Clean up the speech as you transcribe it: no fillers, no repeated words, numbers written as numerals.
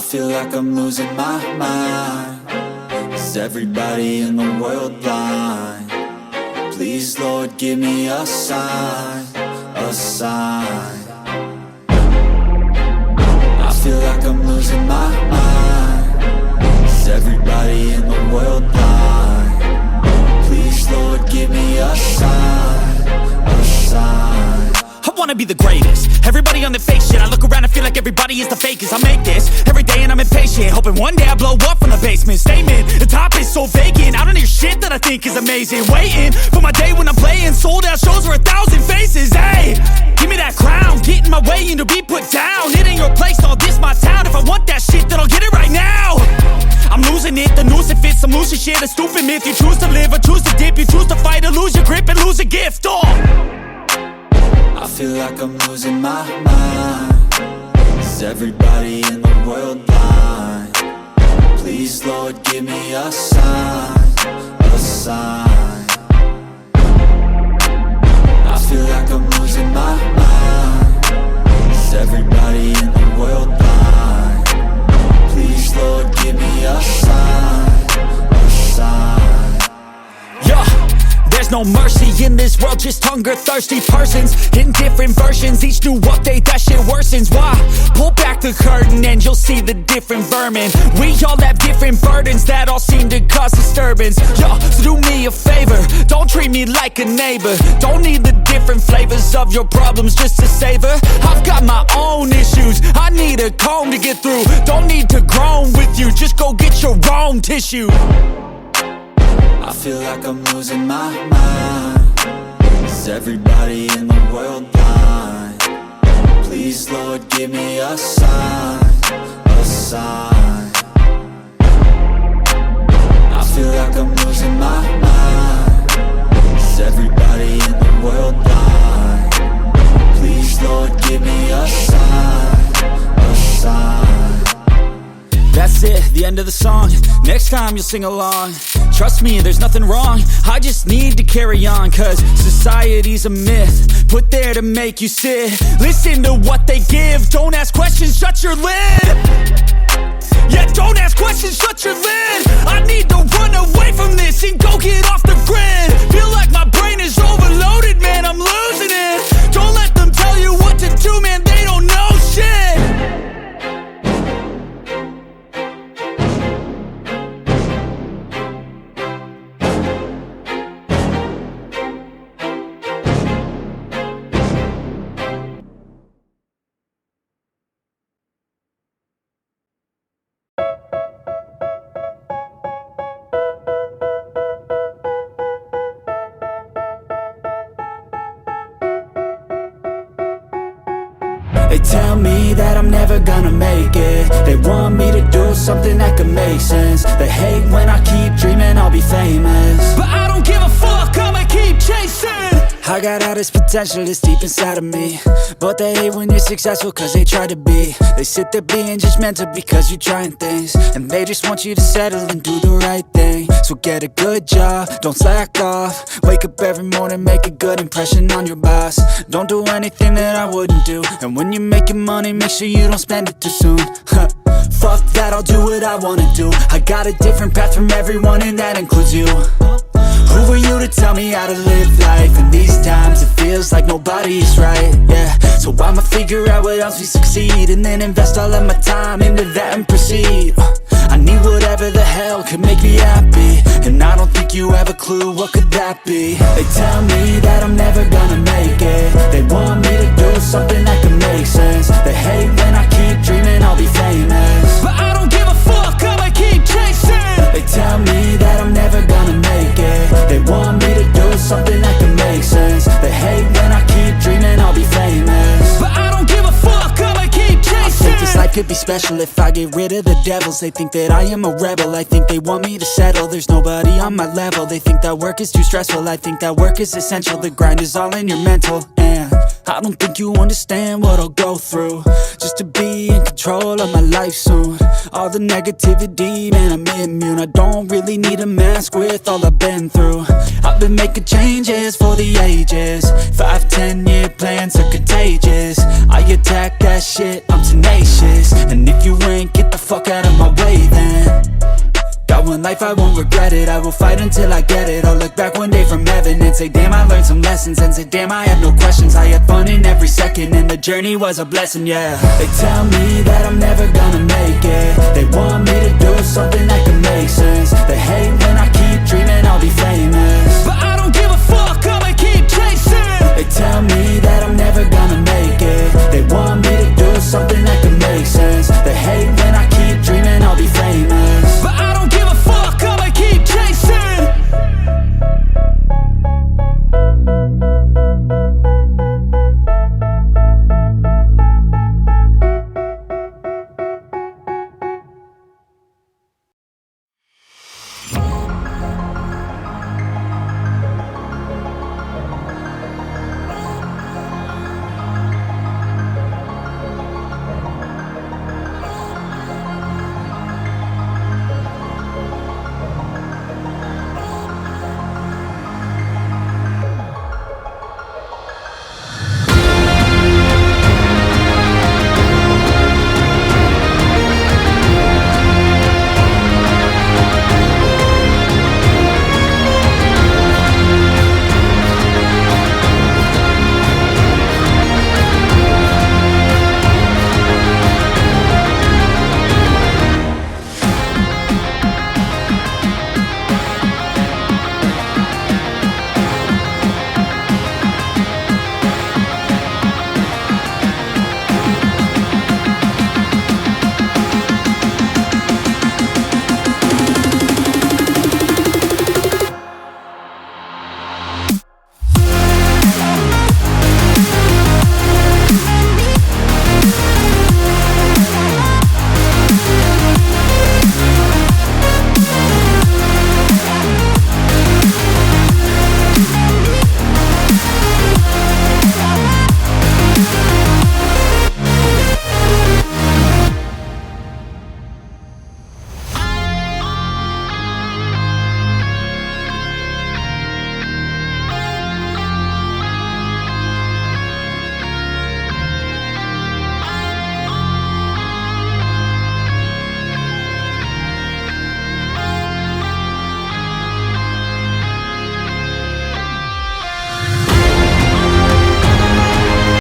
feel like I'm losing my mind. Is everybody in the world blind? Please, Lord, give me a sign, a sign. I feel like I'm losing my mind. Is everybody in the world blind? Please, Lord, give me a sign, a sign. I wanna be the greatest. Everybody on the fake shit. I look around and feel like everybody is the fakest. I make this every day and I'm impatient, hoping one day I blow up from the basement. Statement, the top is so vacant. I don't hear shit that I think is amazing. Waiting for my day when I'm playing sold out shows for 1,000 faces. Hey, give me that crown, get in my way and to be put down. It ain't your place, all this my town. If I want that shit, then I'll get it right now. I'm losing it, the noose it fits. I'm losing shit, a stupid myth. You choose to live or choose to dip. You choose to fight or lose your grip and lose a gift. I feel like I'm losing my mind. Is everybody in the world blind? Please, Lord, give me a sign, a sign. I feel like I'm losing my mind. Is everybody in the world blind? Please, Lord, give me a sign, a sign. Yeah. There's no mercy in this world, just hunger-thirsty persons in different versions. Each new update, that shit worsens. Why? Pull back the curtain and you'll see the different vermin. We all have different burdens that all seem to cause disturbance. Yo, so do me a favor, don't treat me like a neighbor. Don't need the different flavors of your problems just to savor. I've got my own issues, I need a comb to get through. Don't need to groan with you, just go get your own tissue. I feel like I'm losing my mind. Is everybody in the world blind? Please, Lord, give me a sign, a sign. I feel like I'm losing my mind. Is everybody in the world blind? Please, Lord, give me a sign, a sign. That's it, the end of the song. Next time you'll sing along. Trust me, there's nothing wrong. I just need to carry on, cause society's a myth put there to make you sit. Listen to what they give. Don't ask questions, shut your lid. Yeah, don't ask questions, shut your lid. I need to run away from this and go get off the grid. Feel like my brain is overloaded, man, I'm losing it. Don't let them tell you what to do, man, they don't know shit. They tell me that I'm never gonna make it. They want me to do something that could make sense. They hate when I keep dreaming I'll be famous, but I don't give a fuck, I'ma keep chasing. I got all this potential that's deep inside of me, but they hate when you're successful cause they try to be. They sit there being judgmental because you're trying things, and they just want you to settle and do the right thing. So get a good job, don't slack off. Wake up every morning, make a good impression on your boss. Don't do anything that I wouldn't do, and when you're making money, make sure you don't spend it too soon. Fuck that, I'll do what I wanna do. I got a different path from everyone and that includes you. Who are you to tell me how to live life? In these times it feels like nobody is right, yeah. So I'ma figure out what else we succeed, and then invest all of my time into that and proceed. I need whatever the hell could make me happy, and I don't think you have a clue what could that be. They tell me that I'm never gonna make it. They want me to do something that could make sense. They hate when I keep dreaming I'll be famous, but I don't give a fuck, I'ma keep chasing. They tell me that I'm never gonna make it. They want me to do something that can make sense. They hate when I keep dreaming I'll be famous, but I don't give a fuck, I'ma keep chasing. I think this life could be special if I get rid of the devils. They think that I am a rebel, I think they want me to settle. There's nobody on my level. They think that work is too stressful, I think that work is essential. The grind is all in your mental, and I don't think you understand what I'll go through just to be in control of my life soon. All the negativity, man, I'm immune. I don't really need a mask with all I've been through. I've been making changes for the ages. 5-10 year plans are contagious. I attack that shit, I'm tenacious. And if you ain't, get the fuck out of my way then. Got one life, I won't regret it. I will fight until I get it. I'll look back one day from heaven and say, damn, I learned some lessons. And say, damn, I had no questions. I had fun in every second, and the journey was a blessing, yeah. They tell me that I'm never